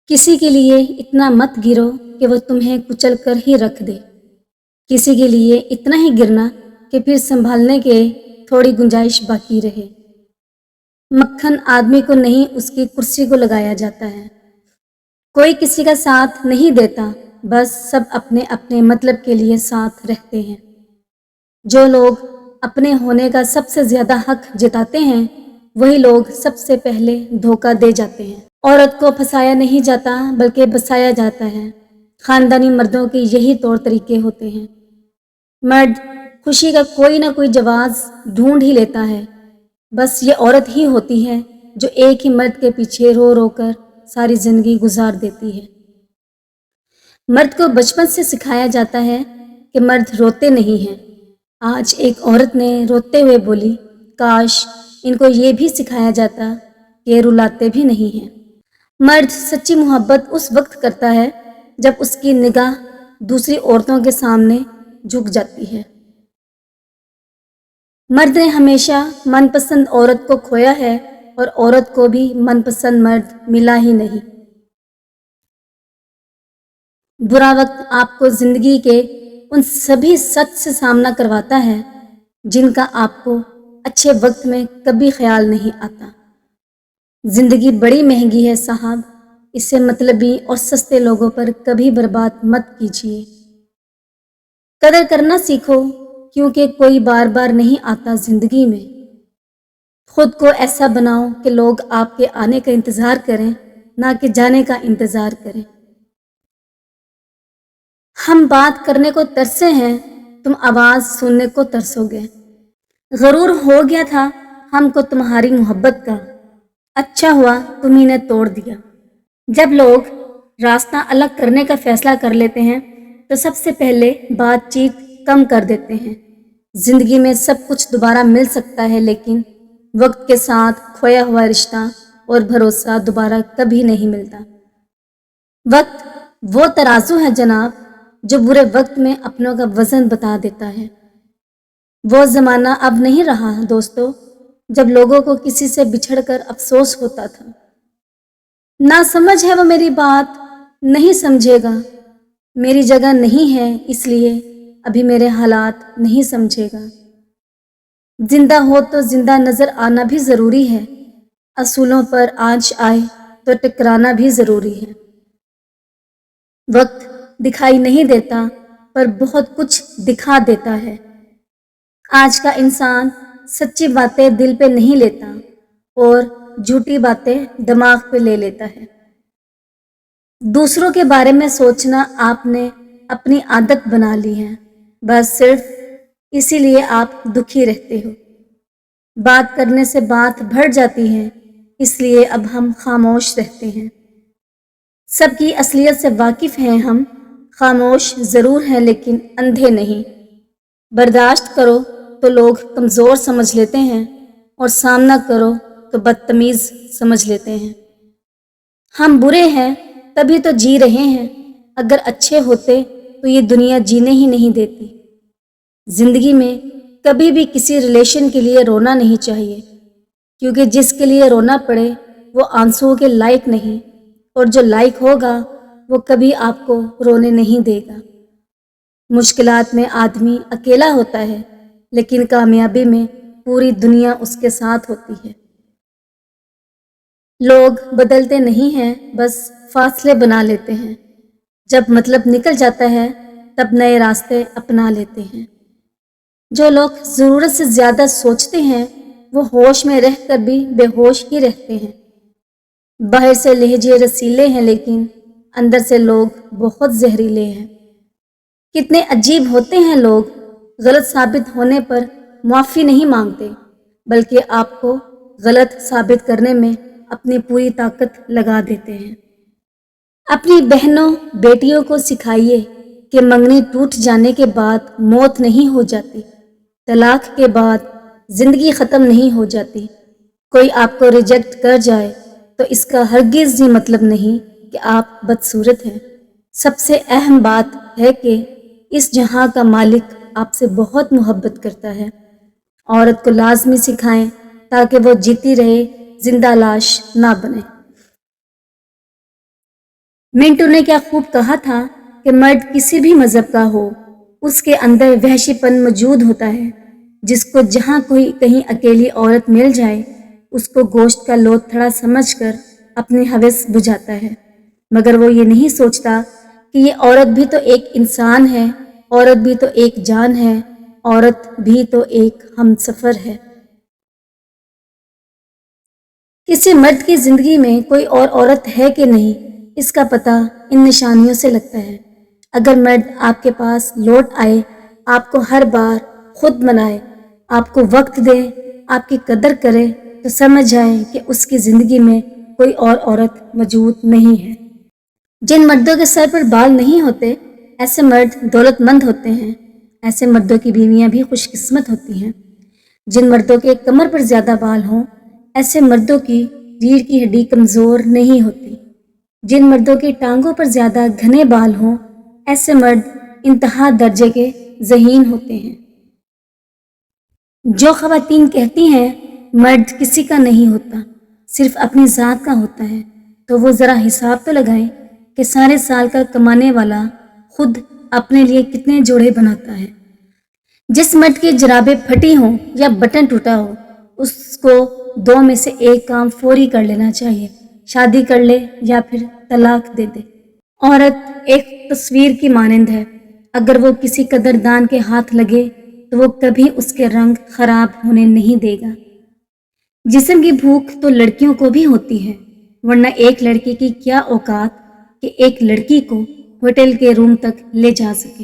किसी के लिए इतना मत गिरो कि वो तुम्हें कुचल कर ही रख दे। किसी के लिए इतना ही गिरना कि फिर संभालने के थोड़ी गुंजाइश बाकी रहे। मक्खन आदमी को नहीं, उसकी कुर्सी को लगाया जाता है। कोई किसी का साथ नहीं देता, बस सब अपने अपने मतलब के लिए साथ रहते हैं। जो लोग अपने होने का सबसे ज्यादा हक जताते हैं, वही लोग सबसे पहले धोखा दे जाते हैं। औरत को फंसाया नहीं जाता बल्कि बसाया जाता है। खानदानी मर्दों के यही तौर तरीके होते हैं। मर्द खुशी का कोई ना कोई जवाब ढूंढ ही लेता है। बस ये औरत ही होती है जो एक ही मर्द के पीछे रो रो कर सारी जिंदगी गुजार देती है। मर्द को बचपन से सिखाया जाता है कि मर्द रोते नहीं हैं। आज एक औरत ने रोते हुए बोली, काश इनको ये भी सिखाया जाता कि रुलाते भी नहीं हैं। मर्द सच्ची मोहब्बत उस वक्त करता है जब उसकी निगाह दूसरी औरतों के सामने झुक जाती है। मर्द ने हमेशा मनपसंद औरत को खोया है और औरत को भी मनपसंद मर्द मिला ही नहीं। बुरा वक्त आपको जिंदगी के उन सभी सच से सामना करवाता है जिनका आपको अच्छे वक्त में कभी ख्याल नहीं आता। जिंदगी बड़ी महंगी है साहब, इसे मतलबी और सस्ते लोगों पर कभी बर्बाद मत कीजिए। कदर करना सीखो, क्योंकि कोई बार बार नहीं आता जिंदगी में। खुद को ऐसा बनाओ कि लोग आपके आने का इंतजार करें, ना कि जाने का इंतजार करें। हम बात करने को तरसे हैं, तुम आवाज सुनने को तरसोगे। गरूर हो गया था हमको तुम्हारी मोहब्बत का, अच्छा हुआ तुम्ही ने तोड़ दिया। जब लोग रास्ता अलग करने का फैसला कर लेते हैं तो सबसे पहले बातचीत कम कर देते हैं। जिंदगी में सब कुछ दोबारा मिल सकता है, लेकिन वक्त के साथ खोया हुआ रिश्ता और भरोसा दोबारा कभी नहीं मिलता। वक्त वो तराजू है जनाब, जो बुरे वक्त में अपनों का वजन बता देता है। वो जमाना अब नहीं रहा दोस्तों, जब लोगों को किसी से बिछड़कर अफसोस होता था। ना समझ है वो मेरी बात, नहीं समझेगा। मेरी जगह नहीं है, इसलिए अभी मेरे हालात नहीं समझेगा। जिंदा हो तो जिंदा नजर आना भी जरूरी है, असूलों पर आंच आए तो टकराना भी जरूरी है। वक्त दिखाई नहीं देता पर बहुत कुछ दिखा देता है। आज का इंसान सच्ची बातें दिल पे नहीं लेता और झूठी बातें दिमाग पे ले लेता है। दूसरों के बारे में सोचना आपने अपनी आदत बना ली है, बस सिर्फ इसीलिए आप दुखी रहते हो। बात करने से बात बढ़ जाती है, इसलिए अब हम खामोश रहते हैं। सबकी असलियत से वाकिफ हैं हम, खामोश जरूर हैं लेकिन अंधे नहीं। बर्दाश्त करो तो लोग कमज़ोर समझ लेते हैं और सामना करो तो बदतमीज़ समझ लेते हैं। हम बुरे हैं तभी तो जी रहे हैं, अगर अच्छे होते तो ये दुनिया जीने ही नहीं देती। जिंदगी में कभी भी किसी रिलेशन के लिए रोना नहीं चाहिए, क्योंकि जिसके लिए रोना पड़े वो आंसुओं के लायक नहीं, और जो लायक होगा वो कभी आपको रोने नहीं देगा। मुश्किलात में आदमी अकेला होता है, लेकिन कामयाबी में पूरी दुनिया उसके साथ होती है। लोग बदलते नहीं हैं, बस फासले बना लेते हैं। जब मतलब निकल जाता है तब नए रास्ते अपना लेते हैं। जो लोग ज़रूरत से ज़्यादा सोचते हैं वो होश में रहकर भी बेहोश ही रहते हैं। बाहर से लहजे रसीले हैं, लेकिन अंदर से लोग बहुत जहरीले हैं। कितने अजीब होते हैं लोग, गलत साबित होने पर माफ़ी नहीं मांगते, बल्कि आपको गलत साबित करने में अपनी पूरी ताकत लगा देते हैं। अपनी बहनों बेटियों को सिखाइए कि मंगनी टूट जाने के बाद मौत नहीं हो जाती, तलाक के बाद जिंदगी ख़त्म नहीं हो जाती। कोई आपको रिजेक्ट कर जाए तो इसका हरगिज़ ये मतलब नहीं कि आप बदसूरत हैं। सबसे अहम बात है कि इस जहां का मालिक आपसे बहुत मोहब्बत करता है। औरत को लाजमी सिखाएं ताकि वो जीती रहे, जिंदा लाश ना बने। منٹو نے کیا خوب کہا تھا کہ مرد کسی بھی مذہب کا ہو، اس کے اندر وحشی پن موجود ہوتا ہے، جس کو جہاں کوئی کہیں اکیلی عورت مل جائے اس کو گوشت کا لوتھڑا تھڑا سمجھ کر اپنی ہوس بجھاتا ہے، مگر وہ یہ نہیں سوچتا کہ یہ عورت بھی تو ایک انسان ہے، عورت بھی تو ایک جان ہے، عورت بھی تو ایک ہمسفر ہے۔ کسی مرد کی زندگی میں کوئی اور عورت ہے کہ نہیں، اس کا پتہ ان نشانیوں سے لگتا ہے۔ اگر مرد آپ کے پاس لوٹ آئے، آپ کو ہر بار خود منائے، آپ کو وقت دے، آپ کی قدر کرے، تو سمجھ جائیں کہ اس کی زندگی میں کوئی اور عورت موجود نہیں ہے۔ جن مردوں کے سر پر بال نہیں ہوتے، ایسے مرد دولت مند ہوتے ہیں، ایسے مردوں کی بیویاں بھی خوش قسمت ہوتی ہیں۔ جن مردوں کے کمر پر زیادہ بال ہوں، ایسے مردوں کی ریڑھ کی ہڈی کمزور نہیں ہوتی۔ جن مردوں کی ٹانگوں پر زیادہ گھنے بال ہوں، ایسے مرد انتہا درجے کے ذہین ہوتے ہیں۔ جو خواتین کہتی ہیں مرد کسی کا نہیں ہوتا، صرف اپنی ذات کا ہوتا ہے، تو وہ ذرا حساب تو لگائیں کہ سارے سال کا کمانے والا خود اپنے لیے کتنے جوڑے بناتا ہے۔ جس مرد کی جرابیں پھٹی ہوں یا بٹن ٹوٹا ہو، اس کو دو میں سے ایک کام فوری کر لینا چاہیے، شادی کر لے یا پھر طلاق دے دے۔ عورت ایک تصویر کی مانند ہے، اگر وہ کسی قدردان کے ہاتھ لگے تو وہ کبھی اس کے رنگ خراب ہونے نہیں دے گا۔ جسم کی بھوک تو لڑکیوں کو بھی ہوتی ہے، ورنہ ایک لڑکی کی کیا اوقات کہ ایک لڑکی کو ہوٹل کے روم تک لے جا سکے۔